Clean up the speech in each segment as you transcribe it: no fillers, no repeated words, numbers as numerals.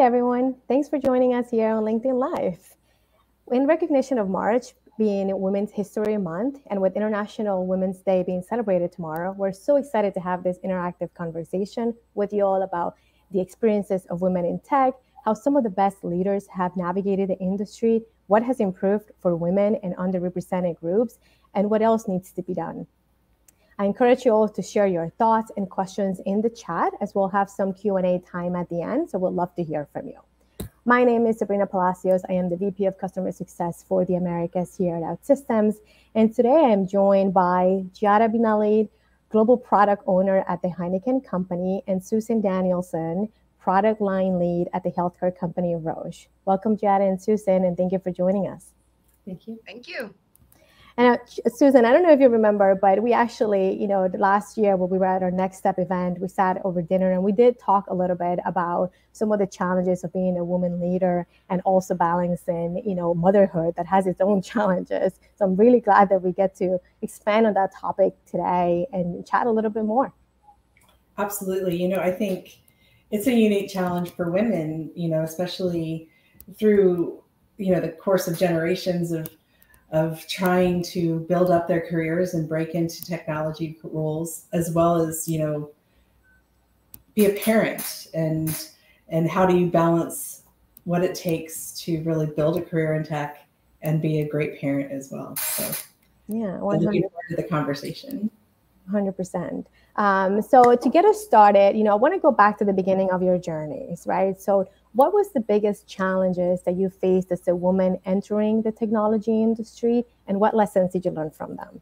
everyone. Thanks for joining us here on LinkedIn Live. In recognition of March being Women's History Month and with International Women's Day being celebrated tomorrow, we're so excited to have this interactive conversation with you all about the experiences of women in tech, how some of the best leaders have navigated the industry, what has improved for women and underrepresented groups, and what else needs to be done. I encourage you all to share your thoughts and questions in the chat, as we'll have some Q&A time at the end, so we'd love to hear from you. My name is Sabrina Palacios. I am the VP of Customer Success for the Americas here at OutSystems, and today I am joined by Giada Binelli, Global Product Owner at the HEINEKEN Company, and Susan Danielson, Product Line Lead at the healthcare company Roche. Welcome, Giada and Susan, and thank you for joining us. Thank you. Thank you. And Susan, I don't know if you remember, but we actually, the last year when we were at our Next Step event, we sat over dinner and we did talk a little bit about some of the challenges of being a woman leader and also balancing, motherhood that has its own challenges. So I'm really glad that we get to expand on that topic today and chat a little bit more. Absolutely. I think it's a unique challenge for women, especially through, the course of generations of trying to build up their careers and break into technology roles, as well as, be a parent and how do you balance what it takes to really build a career in tech and be a great parent as well. So yeah, I'm looking forward to the conversation. 100%. So to get us started, I want to go back to the beginning of your journeys, right? So what was the biggest challenges that you faced as a woman entering the technology industry, and what lessons did you learn from them?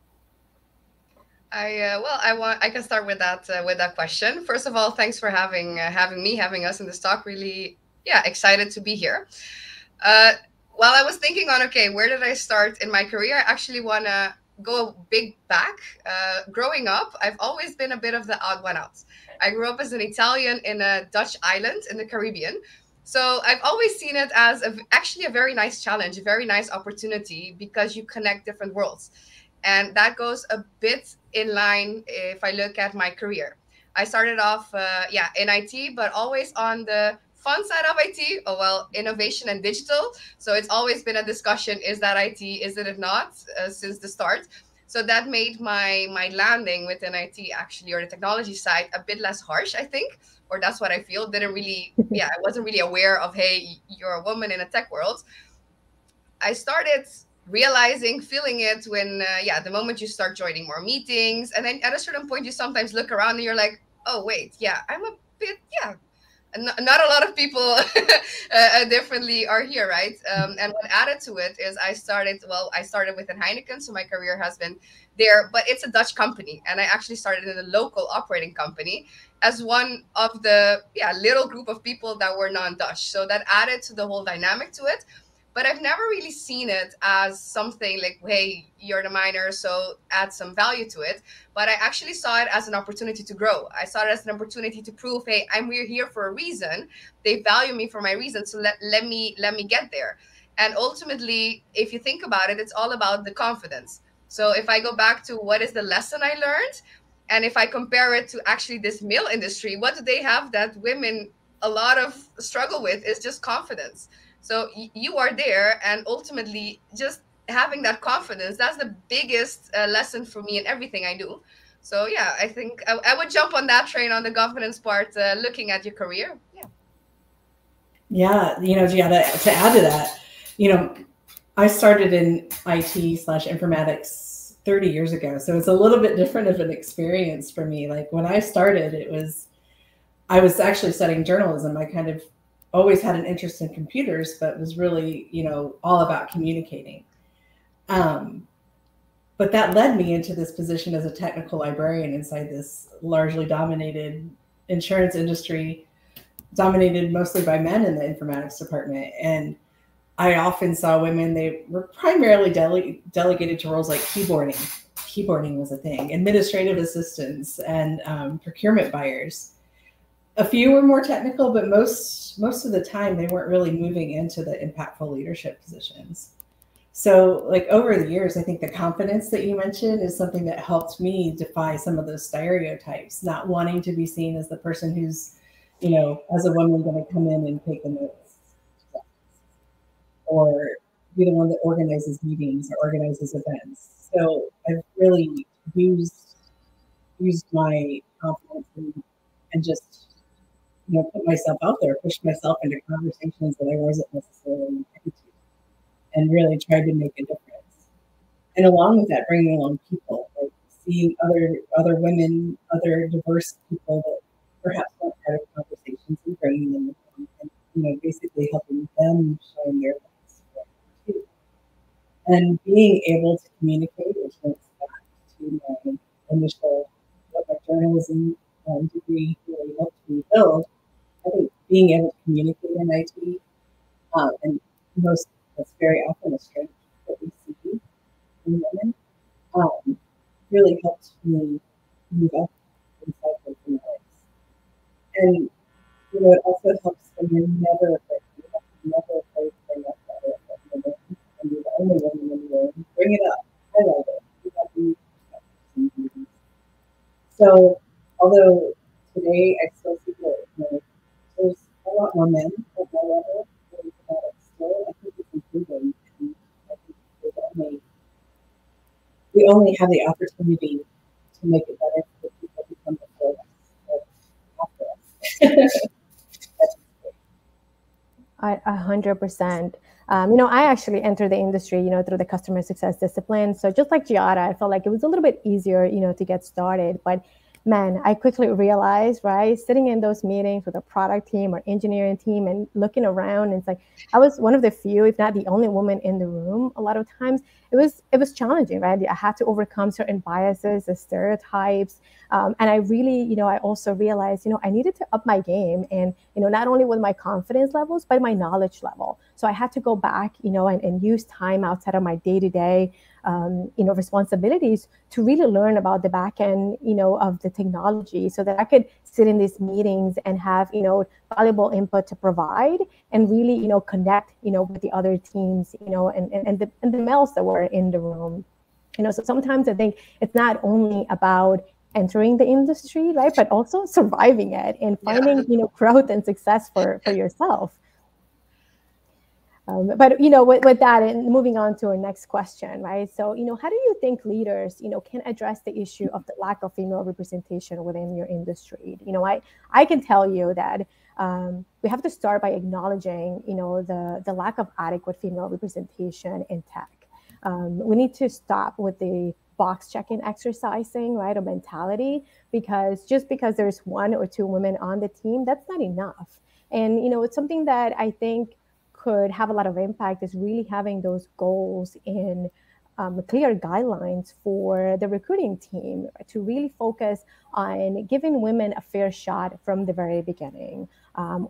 I can start with that question. First of all, thanks for having us in this talk. Really, excited to be here. While I was thinking on, okay, where did I start in my career? I actually want to go big back. Growing up, I've always been a bit of the odd one out. I grew up as an Italian in a Dutch island in the Caribbean. So I've always seen it as actually a very nice challenge, a very nice opportunity, because you connect different worlds. And that goes a bit in line if I look at my career. I started off, in IT, but always on the fun side of IT, innovation and digital. So it's always been a discussion, is that IT, is it not, since the start. So that made my landing within IT actually, or the technology side, a bit less harsh, I think, or that's what I feel. I wasn't really aware of, hey, you're a woman in a tech world. I started realizing, feeling it when, the moment you start joining more meetings, and then at a certain point, you sometimes look around and you're like, oh, wait, I'm a bit, not a lot of people differently are here, right? And what added to it is I started within Heineken, so my career has been there, but it's a Dutch company, and I actually started in a local operating company as one of the little group of people that were non-Dutch. So that added to the whole dynamic to it. But I've never really seen it as something like, hey, you're the minor, so add some value to it. But I actually saw it as an opportunity to grow. I saw it as an opportunity to prove, hey, we're here for a reason. They value me for my reason, so let me get there. And ultimately, if you think about it, it's all about the confidence. So if I go back to what is the lesson I learned, and if I compare it to actually this male industry, what do they have that women a lot of struggle with is just confidence. So you are there, and ultimately just having that confidence, that's the biggest lesson for me in everything I do. So I think I would jump on that train on the confidence part, looking at your career. Giada, to add to that, I started in IT/informatics 30 years ago. So it's a little bit different of an experience for me. Like when I started, I was actually studying journalism. I kind of always had an interest in computers, but was really, all about communicating. But that led me into this position as a technical librarian inside this largely dominated insurance industry, dominated mostly by men in the informatics department. And I often saw women, they were primarily delegated to roles like keyboarding. Keyboarding was a thing, administrative assistants, and procurement buyers. A few were more technical, but most of the time they weren't really moving into the impactful leadership positions. So like over the years, I think the confidence that you mentioned is something that helped me defy some of those stereotypes, not wanting to be seen as the person who's, you know, as a woman, going to come in and take the notes, or be the one that organizes meetings or organizes events. So I've really used my confidence and just, you know, put myself out there, push myself into conversations that I wasn't necessarily invited to, and really tried to make a difference. And along with that, bringing along people, like seeing other women, other diverse people that perhaps weren't part of conversations, and bringing them along, and, you know, basically helping them shine their lights too. And being able to communicate, which links back to my initial, what my journalism degree really helped me build. I think being able to communicate in IT, and that's very often a strength that we see in women, really helped me move up inside of my life. And, you know, it also helps when you're never afraid. You have to be never afraid to bring up that women, and you're the only woman in the room. Bring it up, highlight it. You have to use. So, although today I still see that, you know, there's a lot more men at my level, but still, I think it's improving. And I think we only have the opportunity to make it better for the people who come before us, after us. 100%. You know, I actually entered the industry, you know, through the customer success discipline. So just like Giada, I felt like it was a little bit easier, you know, to get started. But man, I quickly realized, right, sitting in those meetings with a product team or engineering team and looking around, and it's like I was one of the few, if not the only woman in the room. A lot of times it was challenging, right? I had to overcome certain biases, the stereotypes. And I really, you know, I also realized, you know, I needed to up my game, and, you know, not only with my confidence levels, but my knowledge level. So I had to go back, you know, and use time outside of my day-to-day, you know, responsibilities to really learn about the back end, you know, of the technology, so that I could sit in these meetings and have, you know, valuable input to provide, and really, you know, connect, you know, with the other teams, you know, and the males that were in the room. You know, so sometimes I think it's not only about entering the industry, right, but also surviving it and finding, you know, growth and success for yourself. But, you know, with that, and moving on to our next question, right? So, you know, how do you think leaders, you know, can address the issue of the lack of female representation within your industry? You know, I can tell you that we have to start by acknowledging, you know, the lack of adequate female representation in tech. We need to stop with the box checking exercising, right, or mentality, because just because there's one or two women on the team, that's not enough. And, you know, it's something that I think could have a lot of impact is really having those goals in clear guidelines for the recruiting team to really focus on giving women a fair shot from the very beginning.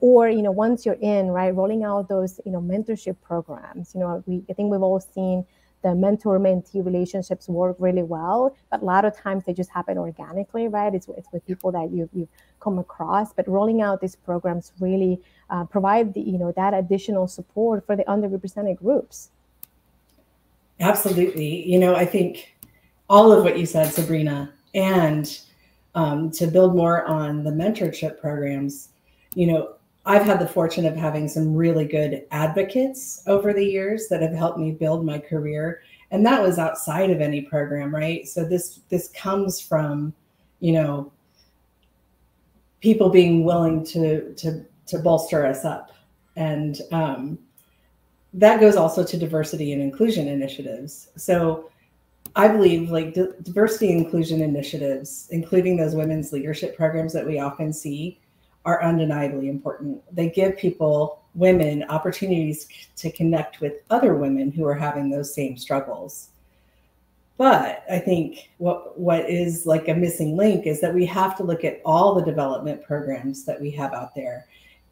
Or, you know, once you're in, right, rolling out those, you know, mentorship programs. You know, I think we've all seen the mentor-mentee relationships work really well, but a lot of times they just happen organically, right? It's with people that you've come across, but rolling out these programs really provide the, you know, that additional support for the underrepresented groups. Absolutely. You know, I think all of what you said, Sabrina, and to build more on the mentorship programs, you know, I've had the fortune of having some really good advocates over the years that have helped me build my career. And that was outside of any program, right? So this comes from, you know, people being willing to bolster us up. And that goes also to diversity and inclusion initiatives. So I believe like diversity and inclusion initiatives, including those women's leadership programs that we often see, are undeniably important. They give people, women, opportunities to connect with other women who are having those same struggles. But I think what is like a missing link is that we have to look at all the development programs that we have out there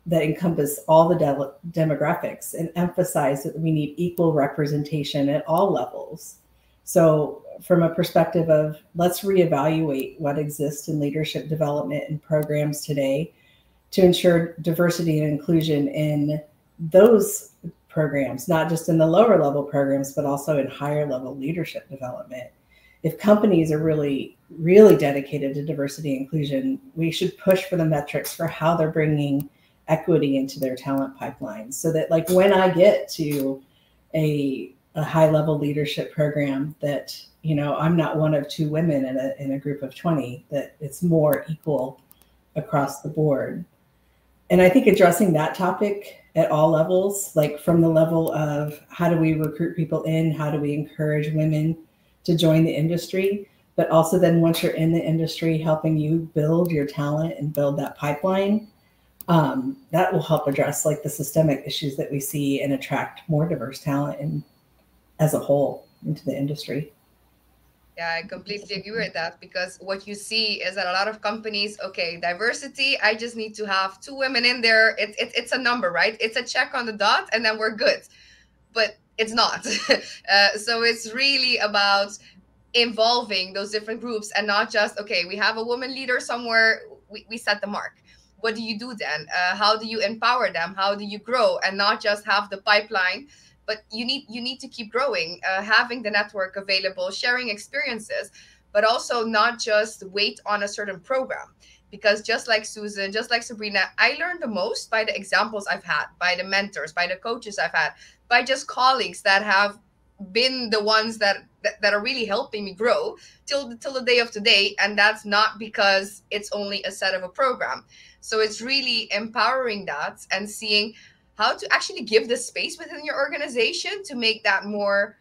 that encompass all the demographics and emphasize that we need equal representation at all levels. So from a perspective of let's reevaluate what exists in leadership development and programs today to ensure diversity and inclusion in those programs, not just in the lower level programs, but also in higher level leadership development. if companies are really, really dedicated to diversity and inclusion, we should push for the metrics for how they're bringing equity into their talent pipelines, so that like when I get to a high level leadership program, that, you know, I'm not one of two women in a group of 20, that it's more equal across the board. And I think addressing that topic at all levels, like from the level of how do we recruit people in, how do we encourage women to join the industry, but also then once you're in the industry, helping you build your talent and build that pipeline, that will help address like the systemic issues that we see and attract more diverse talent and as a whole into the industry. Yeah, I completely agree with that, because what you see is that a lot of companies, okay, diversity, I just need to have two women in there. It's a number, right? It's a check on the dot and then we're good. But it's not. So it's really about involving those different groups and not just, okay, we have a woman leader somewhere, we set the mark. What do you do then? How do you empower them? How do you grow? And not just have the pipeline, but you need to keep growing, having the network available, sharing experiences, but also not just wait on a certain program. Because just like Susan, just like Sabrina, I learned the most by the examples I've had, by the mentors, by the coaches I've had, by just colleagues that have been the ones that are really helping me grow till the day of today. And that's not because it's only a set of a program. So it's really empowering that and seeing how to actually give the space within your organization to make that more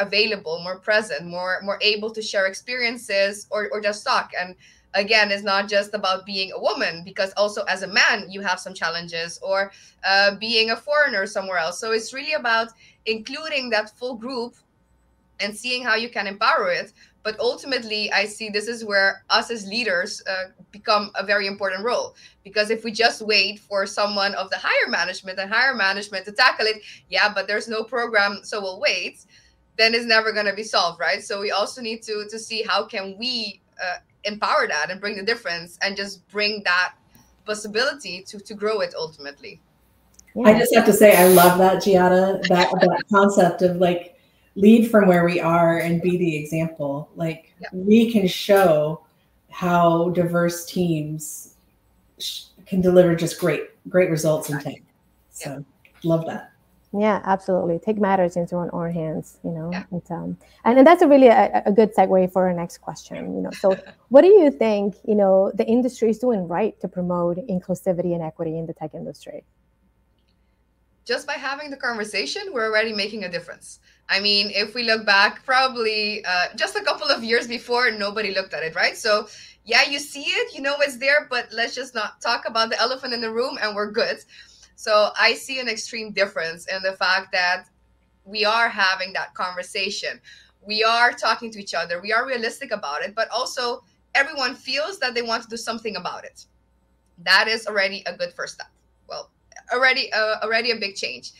available, more present, more able to share experiences, or just talk. And again, it's not just about being a woman, because also as a man you have some challenges, or being a foreigner somewhere else. So it's really about including that full group and seeing how you can empower it. But ultimately, I see this is where us as leaders become a very important role. Because if we just wait for someone of the higher management to tackle it, yeah, but there's no program, so we'll wait, then it's never going to be solved, right? So we also need to see how can we empower that and bring the difference and just bring that possibility to grow it ultimately. Yeah. I just have to say, I love that, Giada, that concept of like lead from where we are and be the example. Like we can show how diverse teams can deliver just great results in tech. So love that. Yeah, absolutely. Take matters into our own hands, you know. And that's a really a good segue for our next question, you know. So what do you think, you know, the industry is doing right to promote inclusivity and equity in the tech industry? Just by having the conversation, we're already making a difference. I mean, if we look back, probably just a couple of years before, nobody looked at it, right? So yeah, you see it, you know it's there, but let's just not talk about the elephant in the room and we're good. So I see an extreme difference in the fact that we are having that conversation. We are talking to each other. We are realistic about it, but also everyone feels that they want to do something about it. That is already a good first step. Well, already a big change.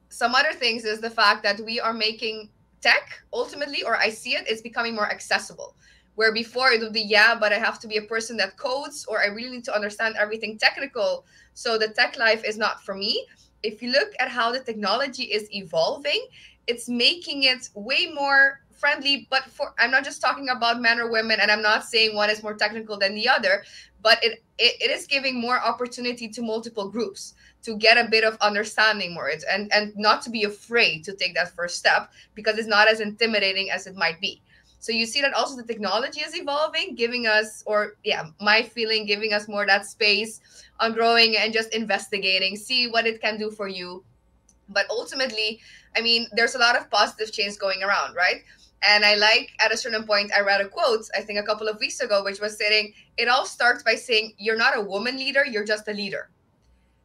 Some other things is the fact that we are making tech ultimately, or I see it, it's becoming more accessible. Where before it would be, yeah, but I have to be a person that codes, or I really need to understand everything technical. So the tech life is not for me. If you look at how the technology is evolving, it's making it way more friendly. But I'm not just talking about men or women, and I'm not saying one is more technical than the other, but it is giving more opportunity to multiple groups to get a bit of understanding more, and not to be afraid to take that first step, because it's not as intimidating as it might be. So you see that also the technology is evolving, giving us, or my feeling, giving us more that space on growing and just investigating, see what it can do for you. But ultimately, I mean, there's a lot of positive change going around, right? And I like, at a certain point, I read a quote, I think a couple of weeks ago, which was saying, it all starts by saying, you're not a woman leader, you're just a leader.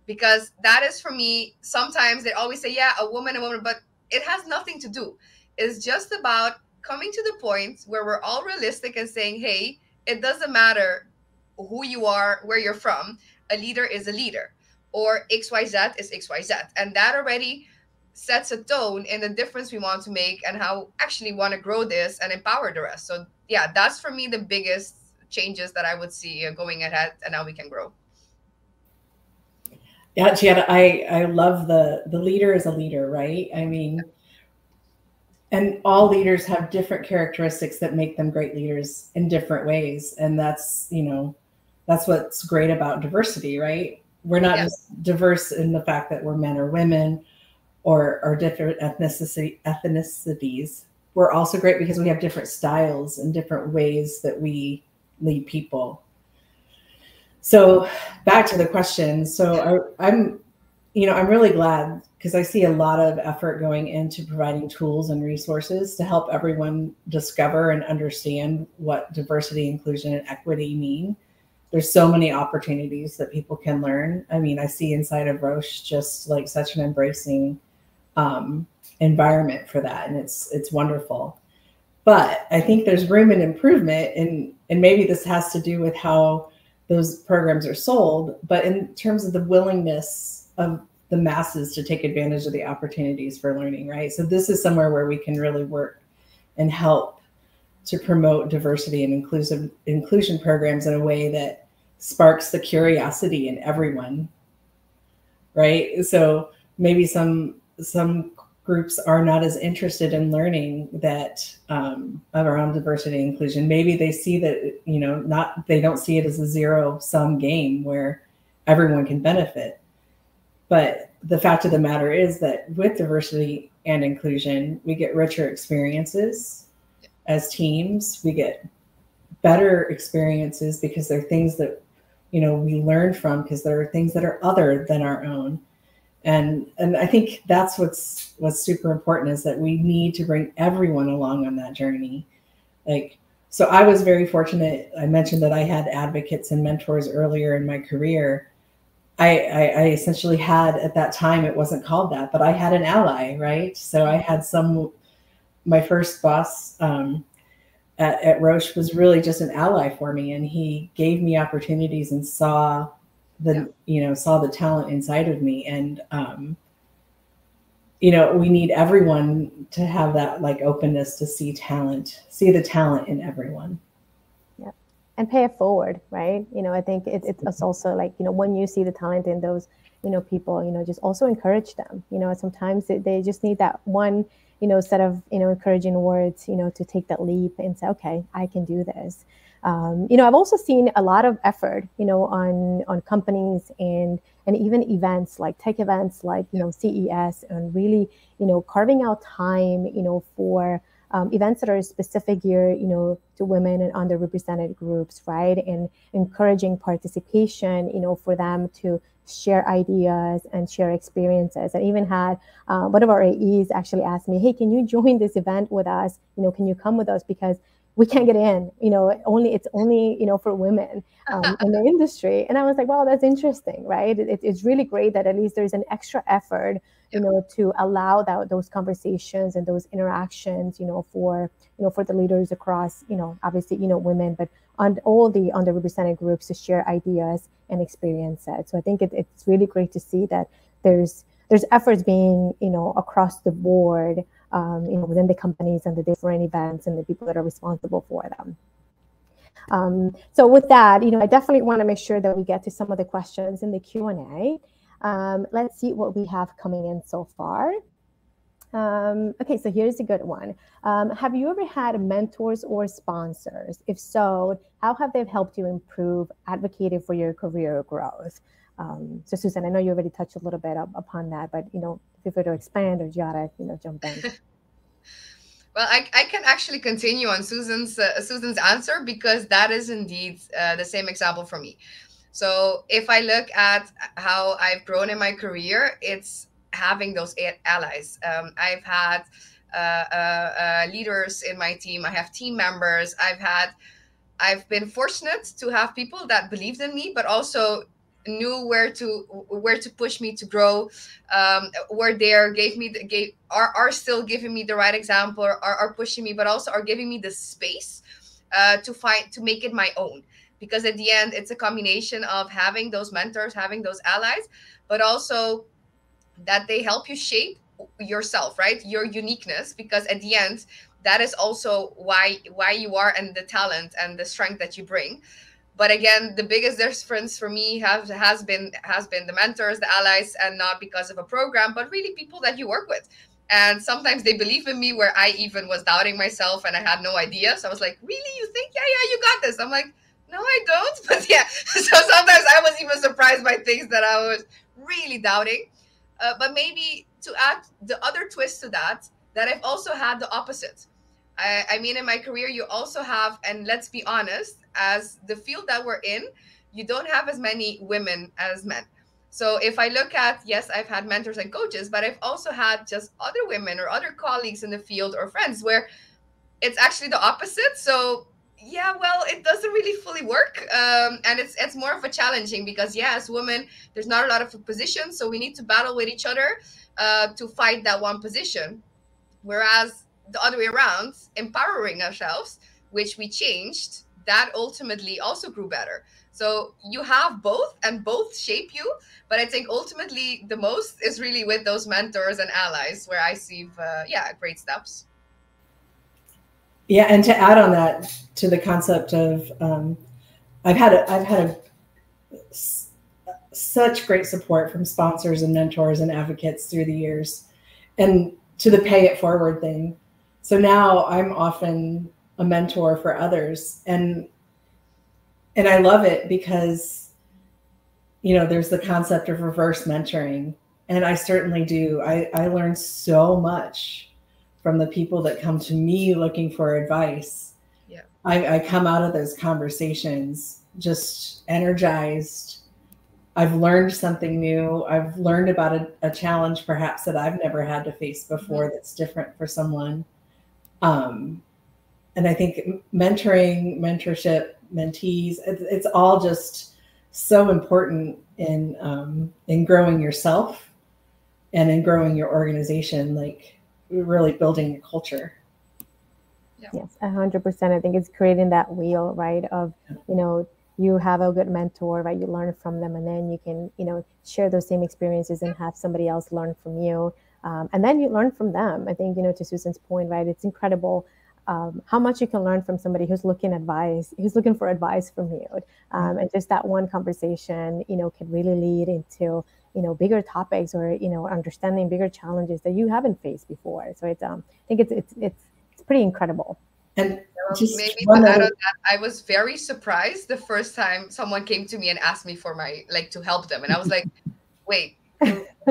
Because that is, for me, sometimes they always say, yeah, a woman, but it has nothing to do. It's just about coming to the point where we're all realistic and saying, hey, it doesn't matter who you are, where you're from, a leader is a leader, or XYZ is XYZ. And that already sets a tone in the difference we want to make and how actually want to grow this and empower the rest. So yeah, that's for me the biggest changes that I would see going ahead, and how we can grow. Yeah, Giada, I love the leader is a leader, right? I mean, And all leaders have different characteristics that make them great leaders in different ways. And that's, you know, that's what's great about diversity, right? We're not just diverse in the fact that we're men or women or different ethnicities. We're also great because we have different styles and different ways that we lead people. So back to the question. So I'm really glad, because I see a lot of effort going into providing tools and resources to help everyone discover and understand what diversity, inclusion, and equity mean. There's so many opportunities that people can learn. I mean, I see inside of Roche just like such an embracing environment for that, and it's wonderful. But I think there's room and improvement, and maybe this has to do with how those programs are sold, but in terms of the willingness of the masses to take advantage of the opportunities for learning, right? So this is somewhere where we can really work and help to promote diversity and inclusion programs in a way that sparks the curiosity in everyone, right? So maybe some groups are not as interested in learning that around diversity and inclusion. Maybe they see that, you know, they don't see it as a zero-sum game where everyone can benefit. But the fact of the matter is that with diversity and inclusion, we get richer experiences as teams. We get better experiences because there are things that, you know, we learn from, because there are things that are other than our own. And I think that's what's super important, is that we need to bring everyone along on that journey. Like, so I was very fortunate. I mentioned that I had advocates and mentors earlier in my career. I essentially had, at that time, it wasn't called that, but I had an ally, right? So I had my first boss at Roche was really just an ally for me, and he gave me opportunities and saw the talent inside of me. And you know, we need everyone to have that like openness to see the talent in everyone. Yeah, and pay it forward, right? You know, I think it's also like, you know, when you see the talent in those, you know, people, you know, just also encourage them. You know, sometimes they just need that one, you know, set of, you know, encouraging words, you know, to take that leap and say, okay, I can do this. You know, I've also seen a lot of effort, you know, on companies and even events like tech events like, you know, CES, and really, you know, carving out time, you know, for events that are specific here, you know, to women and underrepresented groups, right? And encouraging participation, you know, for them to share ideas and share experiences. And even had one of our AEs actually asked me, hey, can you join this event with us? You know, can you come with us? Because we can't get in, you know, it's only, you know, for women in the industry. And I was like, wow, that's interesting, right? It's really great that at least there's an extra effort, you know, to allow those conversations and those interactions, you know, for the leaders across, you know, obviously, you know, women, but on all the underrepresented groups to share ideas and experiences. So I think it's really great to see that there's efforts being, you know, across the board, you know, within the companies and the different events and the people that are responsible for them. So with that, you know, I definitely want to make sure that we get to some of the questions in the Q&A. Let's see what we have coming in so far. Okay, so here's a good one. Have you ever had mentors or sponsors? If so, how have they helped you improve advocating for your career growth? So Susan, I know you already touched a little bit upon that, but, you know, feel free to expand, or Giada, you know, jump in. Well, I can actually continue on Susan's answer, because that is indeed the same example for me. So if I look at how I've grown in my career, it's having those allies. I've had leaders in my team. I have team members. I've been fortunate to have people that believed in me, but also knew where to push me to grow. Were there, are still giving me the right example, are pushing me, but also are giving me the space to make it my own. Because at the end, it's a combination of having those mentors, having those allies, but also that they help you shape yourself, right? Your uniqueness, because at the end, that is also why you are, and the talent and the strength that you bring. But again, the biggest difference for me has been the mentors, the allies, and not because of a program, but really people that you work with. And sometimes they believe in me where I even was doubting myself and I had no idea. So I was like, really? You think? Yeah, you got this. I'm like, no, I don't. But yeah, so sometimes I was even surprised by things that I was really doubting. But maybe to add the other twist to that, that I've also had the opposite. I mean, in my career, you also have, and let's be honest, as the field that we're in, you don't have as many women as men. So if I look at, yes, I've had mentors and coaches, but I've also had just other women or other colleagues in the field or friends where it's actually the opposite. So yeah, well, it doesn't really fully work, and it's more of a challenging because yeah, as women, there's not a lot of positions, so we need to battle with each other to fight that one position. Whereas the other way around, empowering ourselves, which we changed, that ultimately also grew better. So you have both, and both shape you. But I think ultimately the most is really with those mentors and allies, where I see, yeah, great steps. Yeah, and to add on that, to the concept of, I've had such great support from sponsors and mentors and advocates through the years, and to the pay it forward thing. So now I'm often a mentor for others, and I love it because, you know, there's the concept of reverse mentoring, and I certainly do. I learn so much from the people that come to me looking for advice. Yeah, I come out of those conversations just energized. I've learned something new. I've learned about a challenge perhaps that I've never had to face before that's different for someone. And I think mentoring, mentorship, mentees, it's all just so important in growing yourself and in growing your organization, like really building a culture. yeah. Yes, 100%. I think it's creating that wheel, right? Of, you know, you have a good mentor, right? You learn from them, and then you can, you know, share those same experiences and have somebody else learn from you. And then you learn from them. I think, you know, to Susan's point, right? It's incredible how much you can learn from somebody who's looking for advice from you. And just that one conversation, you know, can really lead into, you know, bigger topics, or, you know, understanding bigger challenges that you haven't faced before. So it's, I think it's pretty incredible. And just maybe to add on that, I was very surprised the first time someone came to me and asked me for my, like, to help them. And I was like, wait,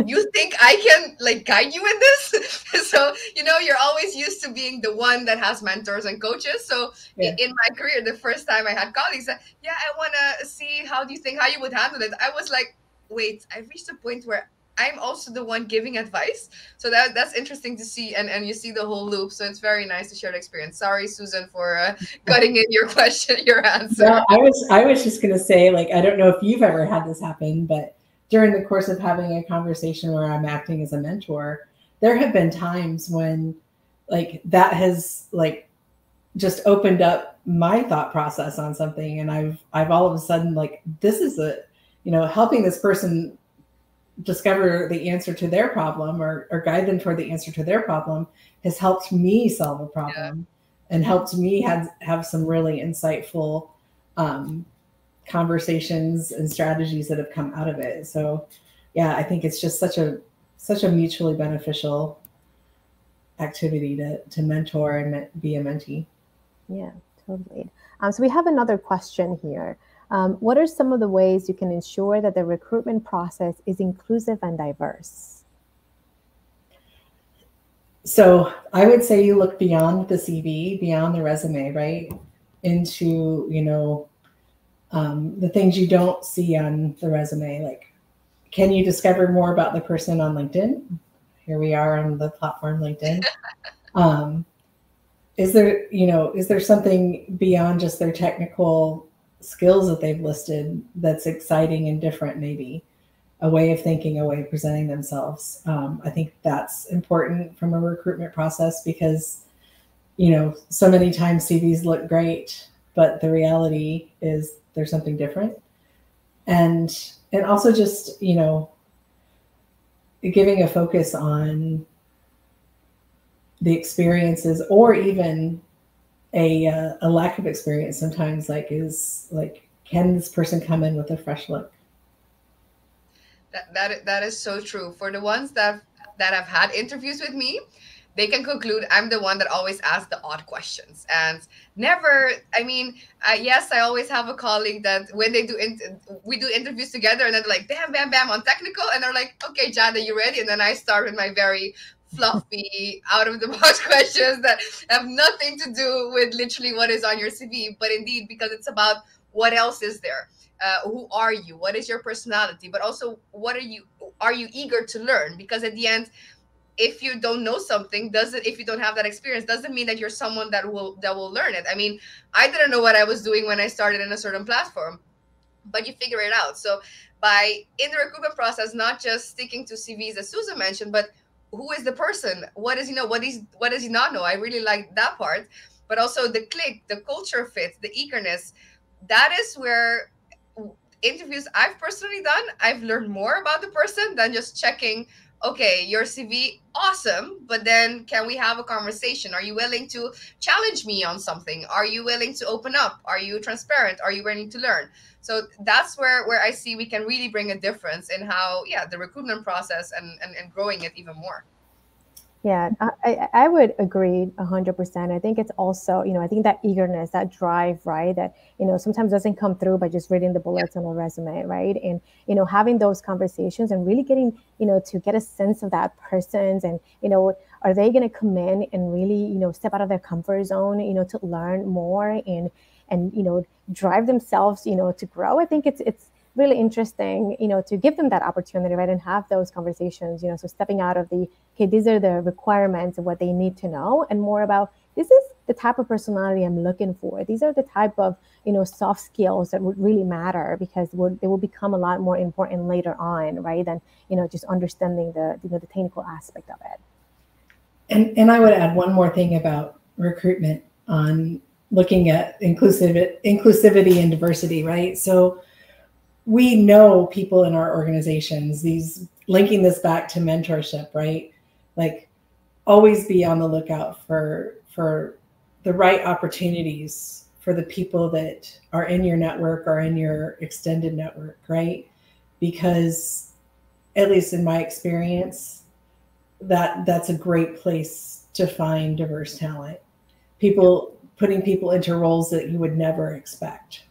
you think I can, like, guide you in this? So, you know, you're always used to being the one that has mentors and coaches. So in my career, the first time I had colleagues that, yeah, I want to see, how do you think, how you would handle it? I was like, wait, I've reached a point where I'm also the one giving advice. So that's interesting to see, and you see the whole loop. So it's very nice to share the experience. Sorry, Susan, for cutting in your question, your answer. No, I was just going to say, like, I don't know if you've ever had this happen, but during the course of having a conversation where I'm acting as a mentor, there have been times when, like, that has, like, just opened up my thought process on something, and I've all of a sudden, like, this is you know, helping this person discover the answer to their problem, or guide them toward the answer to their problem, has helped me solve a problem, and helped me have some really insightful conversations and strategies that have come out of it. So yeah, I think it's just such a mutually beneficial activity to mentor and be a mentee. Yeah, totally. So we have another question here. What are some of the ways you can ensure that the recruitment process is inclusive and diverse? So I would say you look beyond the CV, beyond the resume, right? Into, you know, the things you don't see on the resume. Like, can you discover more about the person on LinkedIn? Here we are on the platform LinkedIn. Is there something beyond just their technical skills that they've listed that's exciting and different, maybe a way of thinking, a way of presenting themselves? I think that's important from a recruitment process, because, you know, so many times CVs look great, but the reality is there's something different. And also just, you know, giving a focus on the experiences, or even a lack of experience sometimes, like, is like, can this person come in with a fresh look? That is so true. For the ones that that have had interviews with me, they can conclude I'm the one that always asks the odd questions. And never, I mean, yes, I always have a colleague that when they do, we do interviews together, and then they're like, bam, bam, bam on technical. And they're like, okay, Giada, you ready? And then I start with my very fluffy, out of the box questions that have nothing to do with literally what is on your CV. But indeed, because it's about what else is there? Who are you? What is your personality? But also, what are you eager to learn? Because at the end, if you don't know something, if you don't have that experience, doesn't mean that you're someone that will learn it. I mean, I didn't know what I was doing when I started in a certain platform, but you figure it out. So in the recruitment process, not just sticking to CVs as Susan mentioned, but who is the person? What does he know? What does he not know? I really like that part. But also the click, the culture fit, the eagerness. That is where interviews I've personally done, I've learned more about the person than just checking, okay, your CV, awesome, but then can we have a conversation? Are you willing to challenge me on something? Are you willing to open up? Are you transparent? Are you willing to learn? So that's where I see we can really bring a difference in how, the recruitment process and growing it even more. Yeah, I would agree 100%. I think it's also, I think that eagerness, that drive, right, that, sometimes doesn't come through by just reading the bullets on a resume, right? And, having those conversations and really getting, to get a sense of that person's and, are they going to come in and really, step out of their comfort zone, to learn more and drive themselves, to grow. I think it's really interesting, to give them that opportunity, right, and have those conversations, so stepping out of okay, these are the requirements of what they need to know, and more about, this is the type of personality I'm looking for. These are the type of, soft skills that would really matter, because they will become a lot more important later on, right, than, just understanding the technical aspect of it. And I would add one more thing about recruitment on looking at inclusivity and diversity, right? So we know people in our organizations, linking this back to mentorship, right? Like, always be on the lookout for the right opportunities for the people that are in your network or in your extended network, right? Because at least in my experience, that's a great place to find diverse talent. Putting people into roles that you would never expect.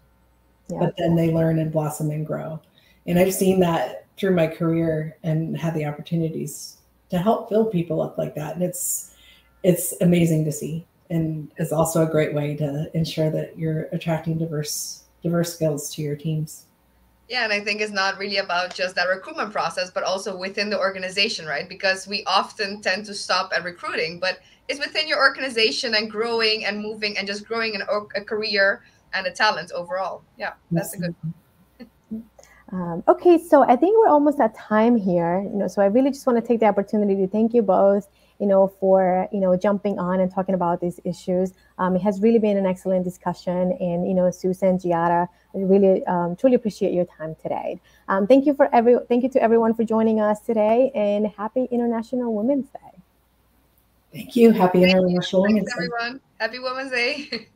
Yeah. But then they learn and blossom and grow. And I've seen that through my career and had the opportunities to help build people up like that. And it's amazing to see. And it's also a great way to ensure that you're attracting diverse skills to your teams. Yeah, and I think it's not really about just that recruitment process, but also within the organization, right? Because we often tend to stop at recruiting, but it's within your organization and growing and moving and just growing a career and a talent overall. Yeah, that's a good one. Okay, so I think we're almost at time here. So I really just want to take the opportunity to thank you both, for jumping on and talking about these issues. It has really been an excellent discussion, and Susan, Giada, I really truly appreciate your time today. Thank you to everyone for joining us today, and happy International Women's Day. Thank you. Happy International Women's Day, everyone. Happy Women's Day.